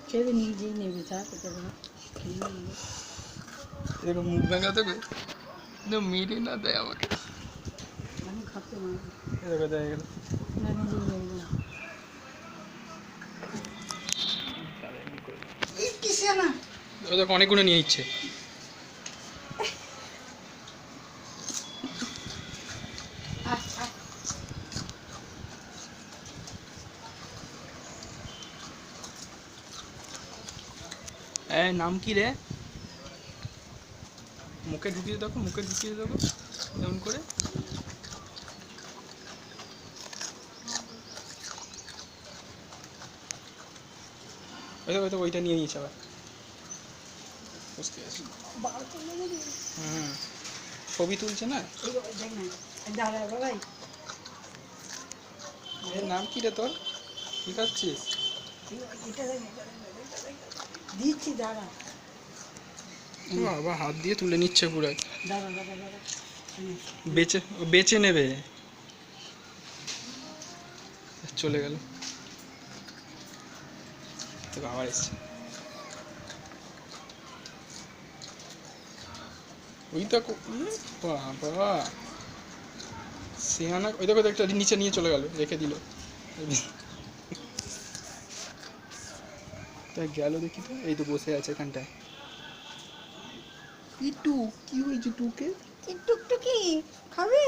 খেয়ে নিজেই নেবে, চা খেতে হবে না। এরকম মুখ ভাঙা দেবে, মেরে না দেয় আমাকে। আমি খাতে না, এরকম দেয় গেল। না নিজেই নেবে না। কিসে না ও দেখো অনেকগুলো নিয়ে নিচ্ছে। নাম কি রে? মুখে ঢুকিয়ে দেখো, মুখে ঢুকিয়ে দেখো এমন করে। ওই দেখো ওইটা নিয়ে নিয়েছে আবার। হুম, ছবি তুলছে না। দাঁড়া বাবাই, এর নাম কি রে তোর? কি খাচ্ছিস? দিচ্ছি দাঁড়া। বাবা হাত দিয়ে তুলে নিচ্ছে পুরো। দাঁড়া দাঁড়া দাঁড়া, বেচে বেচে নেবে। চলে গেল। দেখো আবার এসছে। ওই দেখো বাবা সিয়ানা, ওই দেখো একটা নিচে নিয়ে চলে গেল, রেখে দিল। তা গেল দেখি তো, এই তো বসে আছে এখানটায়। ইটু কি হয়েছে টুকে? টুকটুকি খাবে?